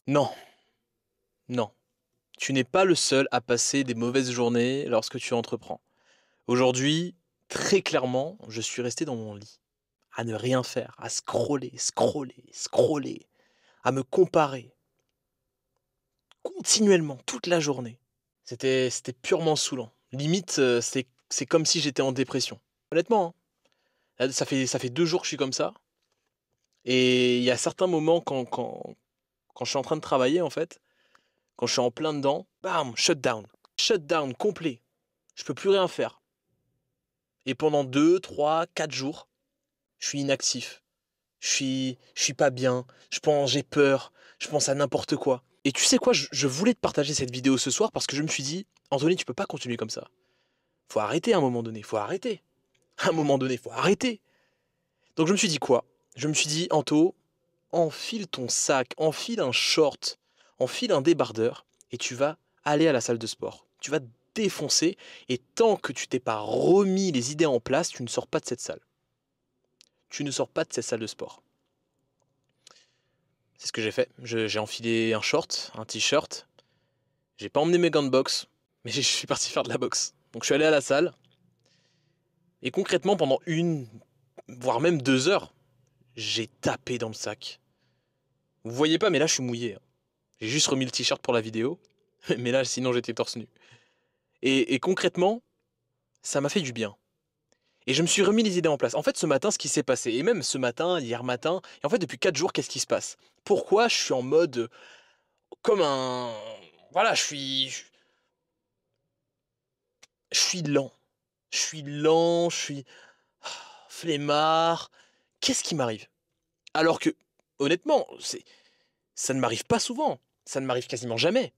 Non, non. Tu n'es pas le seul à passer des mauvaises journées lorsque tu entreprends. Aujourd'hui, très clairement, je suis resté dans mon lit, à ne rien faire, à scroller, scroller, scroller, à me comparer continuellement, toute la journée. C'était purement saoulant. Limite, c'est comme si j'étais en dépression. Honnêtement, hein. Là, ça fait 2 jours que je suis comme ça et il y a certains moments quand je suis en train de travailler, en fait, quand je suis en plein dedans, bam, shutdown. Shutdown complet. Je peux plus rien faire. Et pendant 2, 3, 4 jours, je suis inactif. Je suis pas bien. J'ai peur. Je pense à n'importe quoi. Et tu sais quoi, je voulais te partager cette vidéo ce soir parce que je me suis dit, Anthony, tu peux pas continuer comme ça. Faut arrêter à un moment donné. Faut arrêter. À un moment donné, faut arrêter. Donc je me suis dit quoi? Je me suis dit, Anto, enfile ton sac, enfile un short, enfile un débardeur et tu vas aller à la salle de sport. Tu vas te défoncer et tant que tu t'es pas remis les idées en place, tu ne sors pas de cette salle. Tu ne sors pas de cette salle de sport. C'est ce que j'ai fait. J'ai enfilé un short, un t-shirt. J'ai pas emmené mes gants de boxe, mais je suis parti faire de la boxe. Donc je suis allé à la salle et concrètement pendant 1, voire même 2 heures, j'ai tapé dans le sac. Vous voyez pas, mais là je suis mouillé, hein. J'ai juste remis le t-shirt pour la vidéo, mais là sinon j'étais torse nu. Et concrètement, ça m'a fait du bien. Et je me suis remis les idées en place. En fait, ce matin, ce qui s'est passé, et même ce matin, hier matin, et en fait depuis 4 jours, qu'est-ce qui se passe? Pourquoi je suis en mode comme un... Voilà, je suis lent. Je suis lent, je suis flemmard. Qu'est-ce qui m'arrive? Alors que, honnêtement, ça ne m'arrive pas souvent. Ça ne m'arrive quasiment jamais.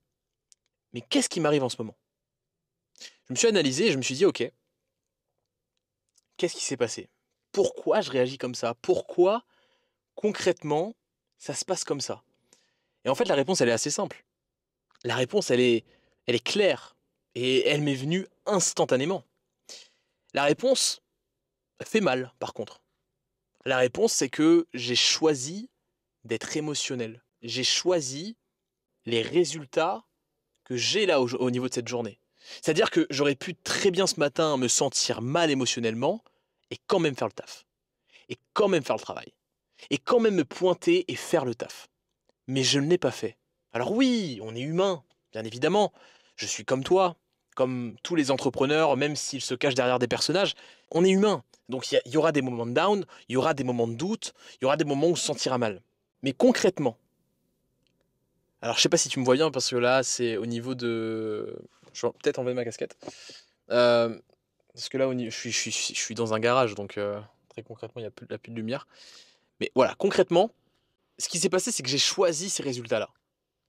Mais qu'est-ce qui m'arrive en ce moment? Je me suis analysé et je me suis dit, ok, qu'est-ce qui s'est passé? Pourquoi je réagis comme ça? Pourquoi, concrètement, ça se passe comme ça? Et en fait, la réponse, elle est assez simple. La réponse, elle est claire. Et elle m'est venue instantanément. La réponse fait mal, par contre. La réponse, c'est que j'ai choisi d'être émotionnel. J'ai choisi les résultats que j'ai là au niveau de cette journée. C'est-à-dire que j'aurais pu très bien ce matin me sentir mal émotionnellement et quand même faire le taf. Et quand même faire le travail. Et quand même me pointer et faire le taf. Mais je ne l'ai pas fait. Alors oui, on est humain, bien évidemment. Je suis comme toi, comme tous les entrepreneurs, même s'ils se cachent derrière des personnages. On est humain. Donc il y aura des moments de down, il y aura des moments de doute, il y aura des moments où on se sentira mal. Mais concrètement, alors je sais pas si tu me vois bien parce que là c'est au niveau de... Je vais peut-être enlever ma casquette. Euh, Parce que là je suis dans un garage donc très concrètement il n'y a plus de lumière. Mais voilà, concrètement, ce qui s'est passé c'est que j'ai choisi ces résultats-là.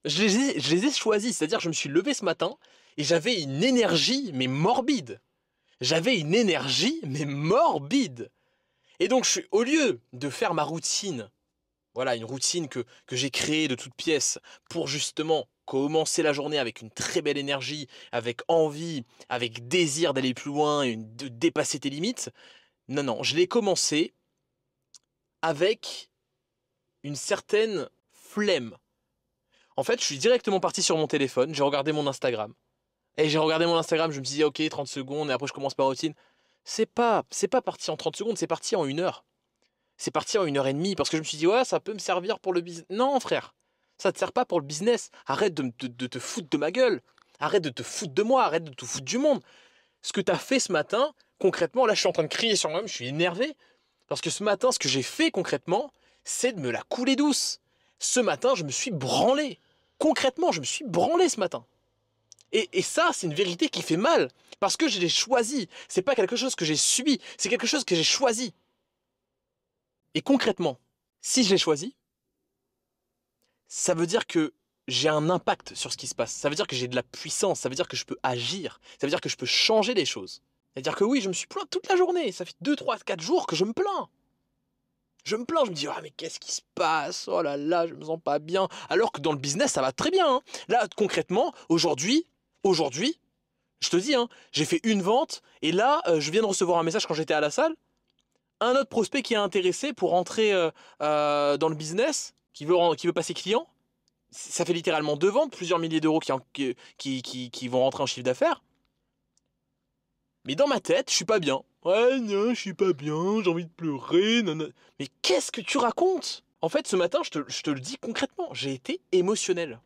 Je les ai choisis, c'est-à-dire que je me suis levé ce matin et j'avais une énergie mais morbide. J'avais une énergie mais morbide. Et donc au lieu de faire ma routine, voilà, une routine que j'ai créée de toutes pièces pour justement commencer la journée avec une très belle énergie, avec envie, avec désir d'aller plus loin et de dépasser tes limites. Non, non, je l'ai commencé avec une certaine flemme. En fait, je suis directement parti sur mon téléphone, j'ai regardé mon Instagram. Et j'ai regardé mon Instagram, je me suis dit, ok, 30 secondes, et après je commence ma routine. C'est pas parti en 30 secondes, c'est parti en 1 heure. C'est parti en 1 heure et demie, parce que je me suis dit, ouais, ça peut me servir pour le business. Non, frère, ça te sert pas pour le business. Arrête de te foutre de ma gueule. Arrête de te foutre de moi, arrête de te foutre du monde. Ce que tu as fait ce matin, concrètement, là je suis en train de crier sur moi-même, je suis énervé. Parce que ce matin, ce que j'ai fait concrètement, c'est de me la couler douce. Ce matin, je me suis branlé. Concrètement, je me suis branlé ce matin. Et ça, c'est une vérité qui fait mal. Parce que je l'ai choisi. C'est pas quelque chose que j'ai subi. C'est quelque chose que j'ai choisi. Et concrètement, si je l'ai choisi, ça veut dire que j'ai un impact sur ce qui se passe. Ça veut dire que j'ai de la puissance. Ça veut dire que je peux agir. Ça veut dire que je peux changer les choses. C'est-à-dire que oui, je me suis plaint toute la journée. Ça fait 2, 3, 4 jours que je me plains. Je me plains, je me dis, ah mais qu'est-ce qui se passe? Oh là là, je me sens pas bien. Alors que dans le business, ça va très bien, hein. Là, concrètement, aujourd'hui, je te dis, hein, j'ai fait une vente et là, je viens de recevoir un message quand j'étais à la salle. Un autre prospect qui est intéressé pour rentrer dans le business, qui veut passer client. Ça fait littéralement 2 ventes, plusieurs milliers d'euros qui vont rentrer en chiffre d'affaires. Mais dans ma tête, je suis pas bien. Ouais, non, je suis pas bien, j'ai envie de pleurer, non. Mais qu'est-ce que tu racontes? En fait, ce matin, je te le dis concrètement, j'ai été émotionnel.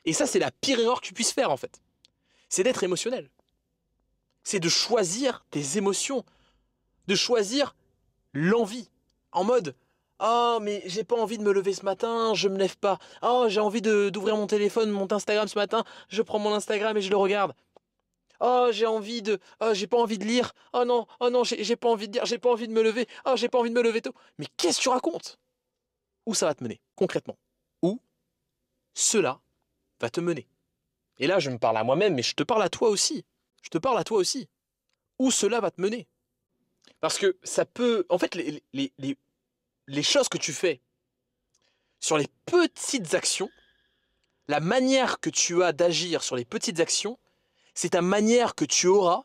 Et ça, c'est la pire erreur que tu puisses faire, en fait. C'est d'être émotionnel. C'est de choisir tes émotions. De choisir l'envie. En mode, oh, mais j'ai pas envie de me lever ce matin, je me lève pas. Oh, j'ai envie d'ouvrir mon téléphone, mon Instagram ce matin, je prends mon Instagram et je le regarde. Oh, j'ai envie de. Oh, j'ai pas envie de lire. Oh non, j'ai pas envie de lire, j'ai pas envie de me lever. Oh, j'ai pas envie de me lever tôt. Mais qu'est-ce que tu racontes? Où ça va te mener, concrètement? Où cela va te mener? Et là, je me parle à moi-même, mais je te parle à toi aussi. Je te parle à toi aussi. Où cela va te mener? Parce que ça peut. En fait, les choses que tu fais sur les petites actions, la manière que tu as d'agir sur les petites actions, c'est ta manière que tu auras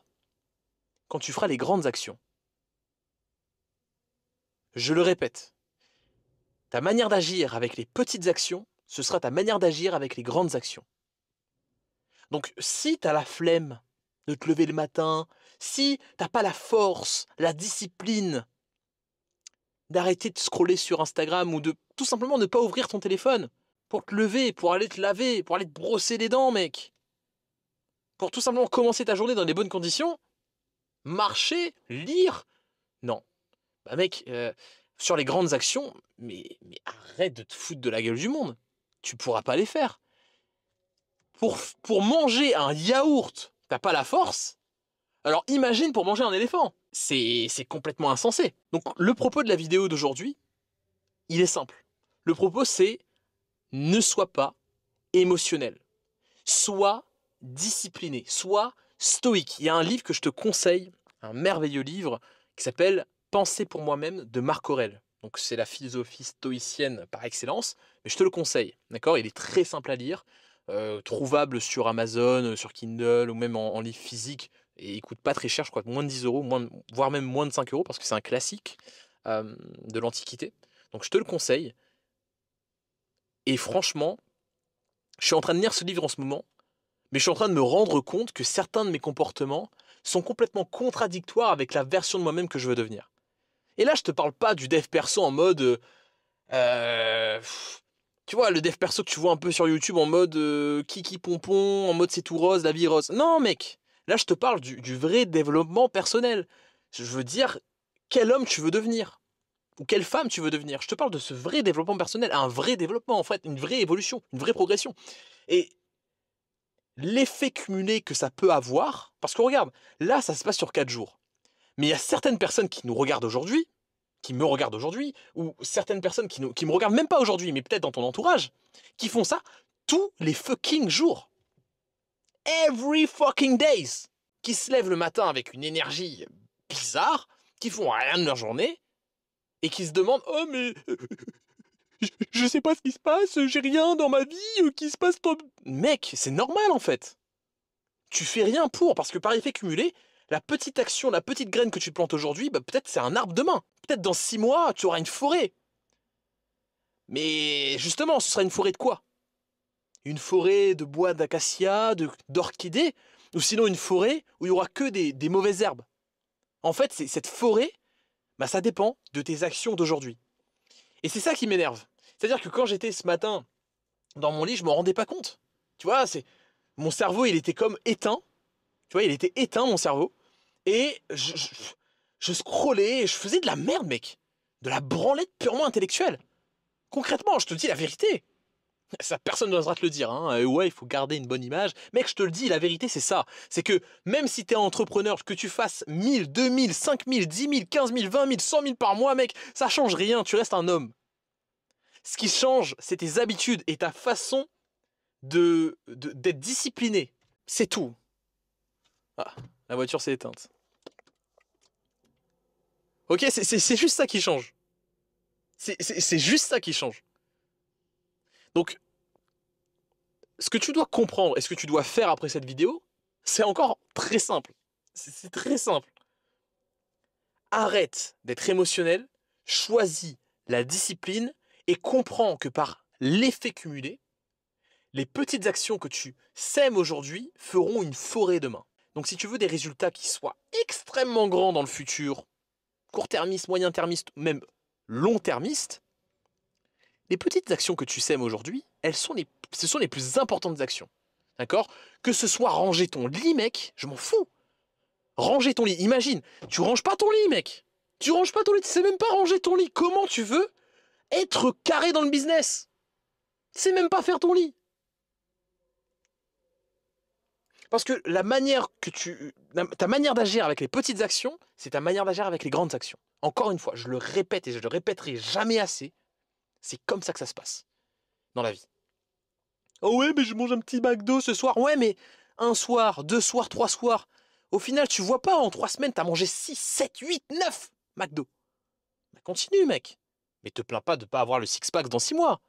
quand tu feras les grandes actions. Je le répète, ta manière d'agir avec les petites actions, ce sera ta manière d'agir avec les grandes actions. Donc si tu as la flemme de te lever le matin, si t'as pas la force, la discipline d'arrêter de scroller sur Instagram ou de tout simplement ne pas ouvrir ton téléphone pour te lever, pour aller te laver, pour aller te brosser les dents, mec, pour tout simplement commencer ta journée dans les bonnes conditions, marcher, lire, non. Bah mec, sur les grandes actions, mais arrête de te foutre de la gueule du monde. Tu pourras pas les faire. Pour manger un yaourt, t'as pas la force. Alors imagine pour manger un éléphant. C'est complètement insensé. Donc le propos de la vidéo d'aujourd'hui, il est simple. Le propos c'est ne sois pas émotionnel. Sois discipliné, sois stoïque. Il y a un livre que je te conseille, un merveilleux livre qui s'appelle Penser pour moi-même de Marc Aurèle. Donc c'est la philosophie stoïcienne par excellence, mais je te le conseille, d'accord? Il est très simple à lire, trouvable sur Amazon, sur Kindle ou même en livre physique, et il coûte pas très cher, je crois que moins de 10 euros, voire même moins de 5 euros, parce que c'est un classique de l'Antiquité. Donc je te le conseille, et franchement, je suis en train de lire ce livre en ce moment, mais je suis en train de me rendre compte que certains de mes comportements sont complètement contradictoires avec la version de moi-même que je veux devenir. Et là, je te parle pas du dev perso en mode... tu vois, le dev perso que tu vois un peu sur YouTube en mode kiki pompon, en mode c'est tout rose, la vie est rose. Non, mec. Là, je te parle du vrai développement personnel. Je veux dire, quel homme tu veux devenir? Ou quelle femme tu veux devenir? Je te parle de ce vrai développement personnel, un vrai développement en fait, une vraie évolution, une vraie progression. Et l'effet cumulé que ça peut avoir, parce que regarde, là, ça se passe sur 4 jours. Mais il y a certaines personnes qui nous regardent aujourd'hui, qui me regardent aujourd'hui, ou certaines personnes qui me regardent même pas aujourd'hui, mais peut-être dans ton entourage, qui font ça tous les fucking jours. Every fucking days. Qui se lèvent le matin avec une énergie bizarre, qui font rien de leur journée, et qui se demandent « Oh mais je sais pas ce qui se passe, j'ai rien dans ma vie qui se passe... » Mec, c'est normal en fait. Tu fais rien pour, parce que par effet cumulé, la petite action, la petite graine que tu te plantes aujourd'hui, bah peut-être c'est un arbre demain. Peut-être dans 6 mois, tu auras une forêt. Mais justement, ce sera une forêt de quoi? Une forêt de bois d'acacia, d'orchidées, ou sinon une forêt où il y aura que des mauvaises herbes. En fait, cette forêt, bah ça dépend de tes actions d'aujourd'hui. Et c'est ça qui m'énerve. C'est-à-dire que quand j'étais ce matin dans mon lit, je me rendais pas compte. Tu vois, mon cerveau, il était comme éteint. Tu vois, il était éteint, mon cerveau. Et je scrollais, et je faisais de la merde, mec. De la branlette purement intellectuelle. Concrètement, je te dis la vérité. Ça, personne n'osera te le dire, hein. Ouais, il faut garder une bonne image. Mec, je te le dis, la vérité, c'est ça. C'est que même si t'es entrepreneur, que tu fasses 1000, 2000, 5000, 10 000, 15 000, 20 000, 100 000 par mois, mec, ça change rien, tu restes un homme. Ce qui change, c'est tes habitudes et ta façon d'être discipliné. C'est tout. Ah, la voiture s'est éteinte. Ok, c'est juste ça qui change. C'est juste ça qui change. Donc, ce que tu dois comprendre et ce que tu dois faire après cette vidéo, c'est encore très simple. C'est très simple. Arrête d'être émotionnel, choisis la discipline et comprends que par l'effet cumulé, Les petites actions que tu sèmes aujourd'hui feront une forêt demain. Donc si tu veux des résultats qui soient extrêmement grands dans le futur, court-termiste, moyen-termiste, même long-termiste, les petites actions que tu sèmes aujourd'hui, ce sont les plus importantes actions. D'accord? Que ce soit ranger ton lit, mec, je m'en fous. Ranger ton lit, imagine, tu ranges pas ton lit, mec. Tu ranges pas ton lit, tu sais même pas ranger ton lit. Comment tu veux être carré dans le business? Tu sais même pas faire ton lit. Parce que ta manière d'agir avec les petites actions, c'est ta manière d'agir avec les grandes actions. Encore une fois, je le répète et je le répéterai jamais assez, c'est comme ça que ça se passe dans la vie. Oh ouais, mais je mange un petit McDo ce soir. Ouais, mais un soir, 2 soirs, 3 soirs. Au final, tu vois pas, en 3 semaines, t'as mangé 6, 7, 8, 9 McDo. Bah, continue, mec. Mais te plains pas de pas avoir le six-pack dans 6 mois.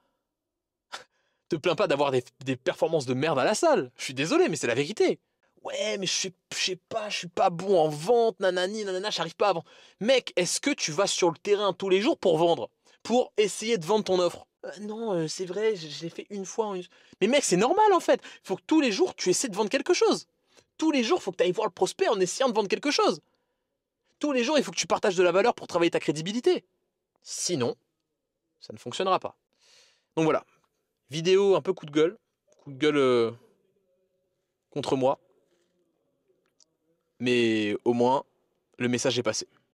Te plains pas d'avoir des performances de merde à la salle. Je suis désolé, mais c'est la vérité. Ouais, mais je sais pas, je suis pas bon en vente, nanani, nanana, j'arrive pas à vendre. Mec, est-ce que tu vas sur le terrain tous les jours pour vendre? Pour essayer de vendre ton offre? Non, c'est vrai, je l'ai fait une fois. Mais mec, c'est normal en fait. Il faut que tous les jours, tu essaies de vendre quelque chose. Tous les jours, il faut que tu ailles voir le prospect en essayant de vendre quelque chose. Tous les jours, il faut que tu partages de la valeur pour travailler ta crédibilité. Sinon, ça ne fonctionnera pas. Donc voilà, vidéo un peu coup de gueule contre moi. Mais au moins, le message est passé.